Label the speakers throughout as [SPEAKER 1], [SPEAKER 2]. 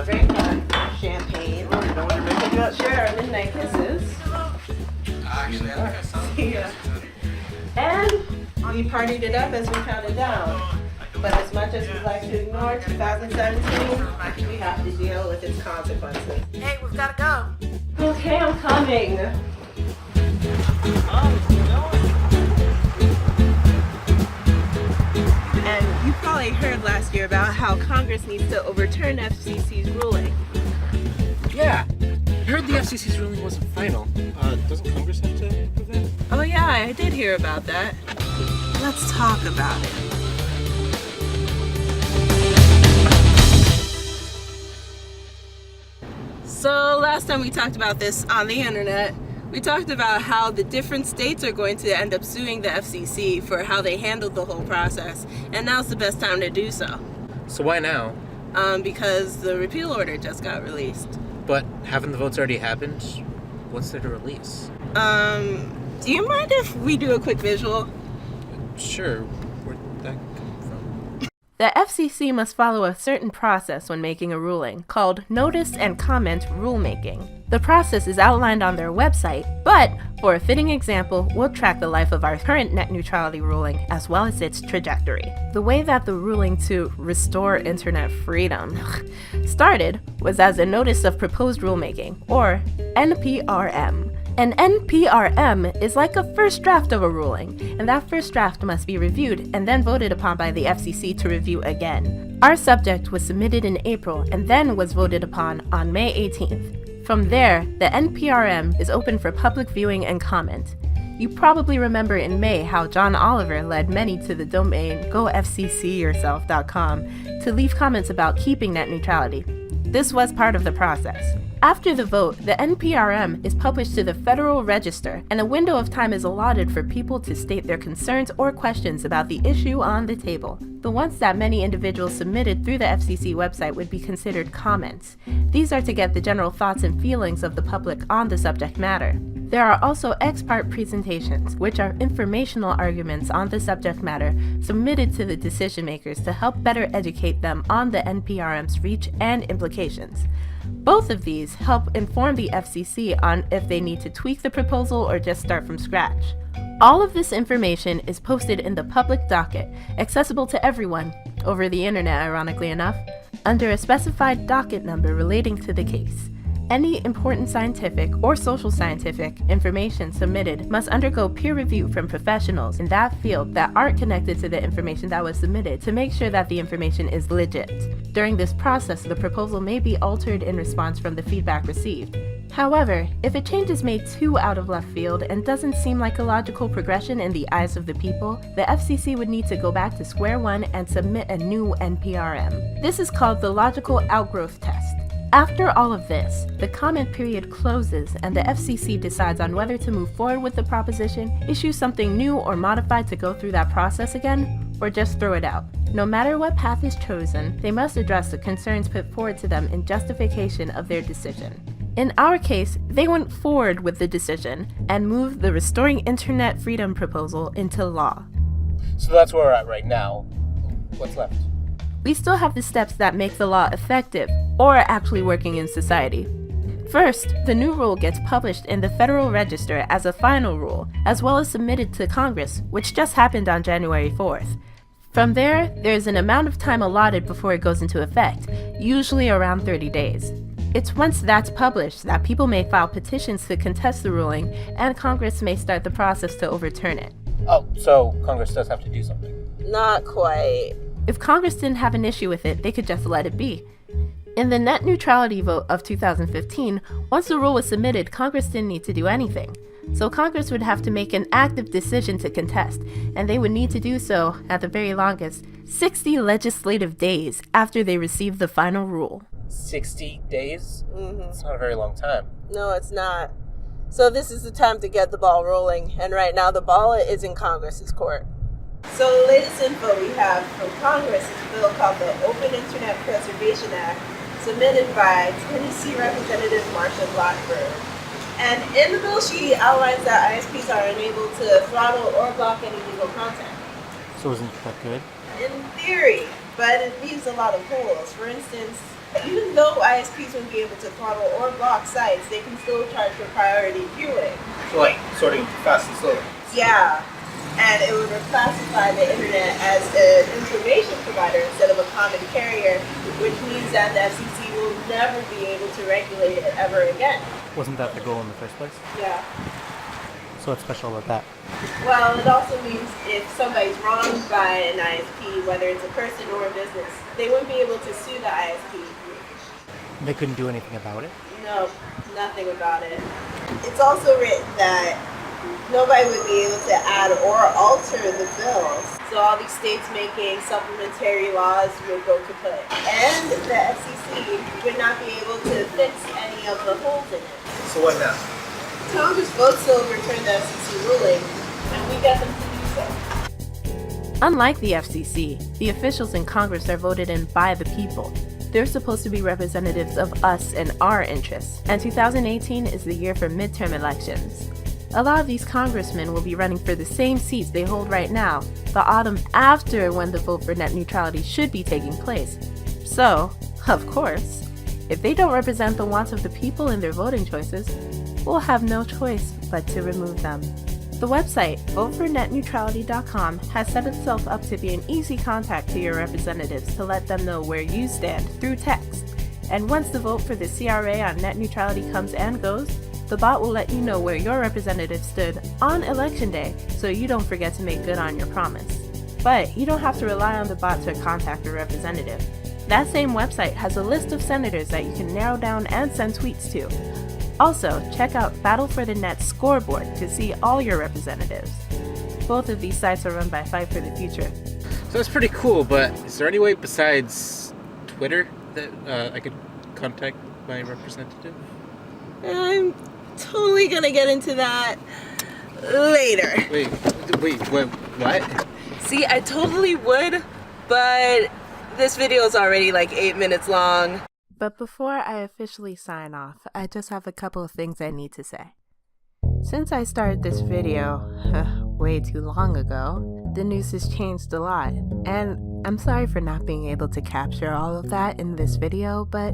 [SPEAKER 1] Drink champagne. Share our midnight kisses.
[SPEAKER 2] Actually, I think I saw
[SPEAKER 1] Yeah. And we partied it up as we counted down. But as much as we'd like to ignore 2017, we have to deal with its consequences.
[SPEAKER 3] Hey, we've got to go.
[SPEAKER 1] Okay, I'm coming. And you probably heard last year about how Congress needs to overturn FCC's ruling.
[SPEAKER 4] Yeah, I heard the FCC's ruling wasn't final. Doesn't Congress have to approve that?
[SPEAKER 1] Oh yeah, I did hear about that. Let's talk about it. So last time we talked about this on the internet, we talked about how the different states are going to end up suing the FCC for how they handled the whole process, and now's the best time to do so.
[SPEAKER 4] So why now?
[SPEAKER 1] Because the repeal order just got released.
[SPEAKER 4] But haven't the votes already happened? What's there to release?
[SPEAKER 1] Do you mind if we do a quick visual?
[SPEAKER 4] Sure. Where'd that come from?
[SPEAKER 1] The FCC must follow a certain process when making a ruling, called Notice and Comment Rulemaking. The process is outlined on their website, but for a fitting example, we'll track the life of our current net neutrality ruling as well as its trajectory. The way that the ruling to restore internet freedom started was as a Notice of Proposed Rulemaking, or NPRM. An NPRM is like a first draft of a ruling, and that first draft must be reviewed and then voted upon by the FCC to review again. Our subject was submitted in April and then was voted upon on May 18th. From there, the NPRM is open for public viewing and comment. You probably remember in May how John Oliver led many to the domain gofccyourself.com to leave comments about keeping net neutrality. This was part of the process. After the vote, the NPRM is published to the Federal Register, and a window of time is allotted for people to state their concerns or questions about the issue on the table. The ones that many individuals submitted through the FCC website would be considered comments. These are to get the general thoughts and feelings of the public on the subject matter. There are also ex parte presentations, which are informational arguments on the subject matter submitted to the decision makers to help better educate them on the NPRM's reach and implications. Both of these help inform the FCC on if they need to tweak the proposal or just start from scratch. All of this information is posted in the public docket, accessible to everyone, over the internet ironically enough, under a specified docket number relating to the case. Any important scientific or social scientific information submitted must undergo peer review from professionals in that field that aren't connected to the information that was submitted to make sure that the information is legit. During this process, the proposal may be altered in response from the feedback received. However, if a change is made too out of left field and doesn't seem like a logical progression in the eyes of the people, the FCC would need to go back to square one and submit a new NPRM. This is called the logical outgrowth test. After all of this, the comment period closes and the FCC decides on whether to move forward with the proposition, issue something new or modified to go through that process again, or just throw it out. No matter what path is chosen, they must address the concerns put forward to them in justification of their decision. In our case, they went forward with the decision and moved the Restoring Internet Freedom proposal into law.
[SPEAKER 4] So that's where we're at right now. What's left?
[SPEAKER 1] We still have the steps that make the law effective, or actually working in society. First, the new rule gets published in the Federal Register as a final rule, as well as submitted to Congress, which just happened on January 4th. From there, there's an amount of time allotted before it goes into effect, usually around 30 days. It's once that's published that people may file petitions to contest the ruling, and Congress may start the process to overturn it.
[SPEAKER 4] Oh, so Congress does have to do something.
[SPEAKER 1] Not quite. If Congress didn't have an issue with it, they could just let it be. In the net neutrality vote of 2015, once the rule was submitted, Congress didn't need to do anything. So Congress would have to make an active decision to contest, and they would need to do so, at the very longest, 60 legislative days after they received the final rule.
[SPEAKER 4] 60 days?
[SPEAKER 1] Mm-hmm.
[SPEAKER 4] That's not a very long time.
[SPEAKER 1] No, it's not. So this is the time to get the ball rolling, and right now the ball is in Congress's court. So the latest info we have from Congress is a bill called the Open Internet Preservation Act, submitted by Tennessee Representative Marsha Blackburn. And in the bill, she outlines that ISPs are unable to throttle or block any legal content.
[SPEAKER 4] So isn't that good?
[SPEAKER 1] In theory, but it leaves a lot of holes. For instance, Even though ISPs won't be able to throttle or block sites, they can still charge for priority viewing.
[SPEAKER 2] So like sorting fast and slow.
[SPEAKER 1] Yeah, and it would reclassify the internet as an information provider instead of a common carrier, which means that the FCC will never be able to regulate it ever again.
[SPEAKER 4] Wasn't that the goal in the first place?
[SPEAKER 1] Yeah.
[SPEAKER 4] So what's special about that?
[SPEAKER 1] Well, it also means if somebody's wronged by an ISP, whether it's a person or a business, they wouldn't be able to sue the ISP.
[SPEAKER 4] They couldn't do anything about it?
[SPEAKER 1] No, nothing about it. It's also written that nobody would be able to add or alter the bills. So all these states making supplementary laws would go kaput. And the FCC would not be able to fix any of the holes in it.
[SPEAKER 2] So what now?
[SPEAKER 1] Congress votes to overturn the FCC ruling, and we get them to do so. Unlike the FCC, the officials in Congress are voted in by the people. They're supposed to be representatives of us and our interests, and 2018 is the year for midterm elections. A lot of these congressmen will be running for the same seats they hold right now, the autumn after when the vote for net neutrality should be taking place. So, of course, if they don't represent the wants of the people in their voting choices, we'll have no choice but to remove them. The website, votefornetneutrality.com, has set itself up to be an easy contact to your representatives to let them know where you stand through text. And once the vote for the CRA on net neutrality comes and goes, the bot will let you know where your representative stood on election day so you don't forget to make good on your promise. But you don't have to rely on the bot to contact your representative. That same website has a list of senators that you can narrow down and send tweets to. Also, check out Battle for the Net scoreboard to see all your representatives. Both of these sites are run by Fight for the Future.
[SPEAKER 4] So that's pretty cool, but is there any way besides Twitter that I could contact my representative?
[SPEAKER 1] I'm totally gonna get into that later.
[SPEAKER 4] Wait, what?
[SPEAKER 1] See, I totally would, but this video is already like 8 minutes long. But before I officially sign off, I just have a couple of things I need to say. Since I started this video way too long ago, the news has changed a lot, and I'm sorry for not being able to capture all of that in this video, but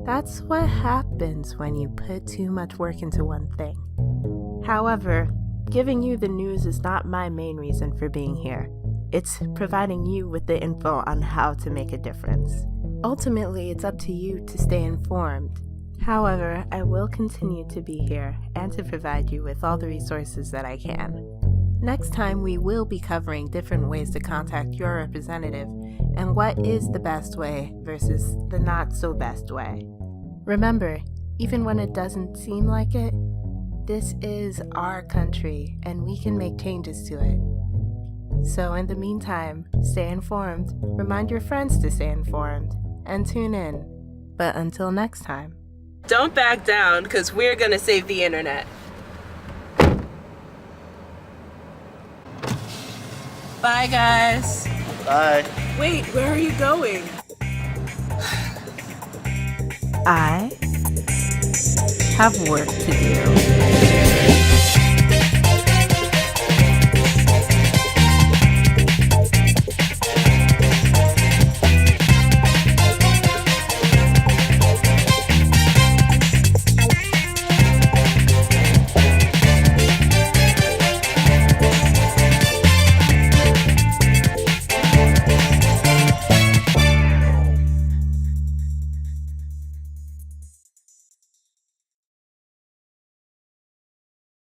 [SPEAKER 1] that's what happens when you put too much work into one thing. However, giving you the news is not my main reason for being here. It's providing you with the info on how to make a difference. Ultimately, it's up to you to stay informed. However, I will continue to be here and to provide you with all the resources that I can. Next time, we will be covering different ways to contact your representative and what is the best way versus the not so best way. Remember, even when it doesn't seem like it, this is our country and we can make changes to it. So in the meantime, stay informed, remind your friends to stay informed, and tune in. But until next time, don't back down, because we're gonna save the internet. Bye, guys.
[SPEAKER 2] Bye.
[SPEAKER 1] Wait, where are you going? I have work to do.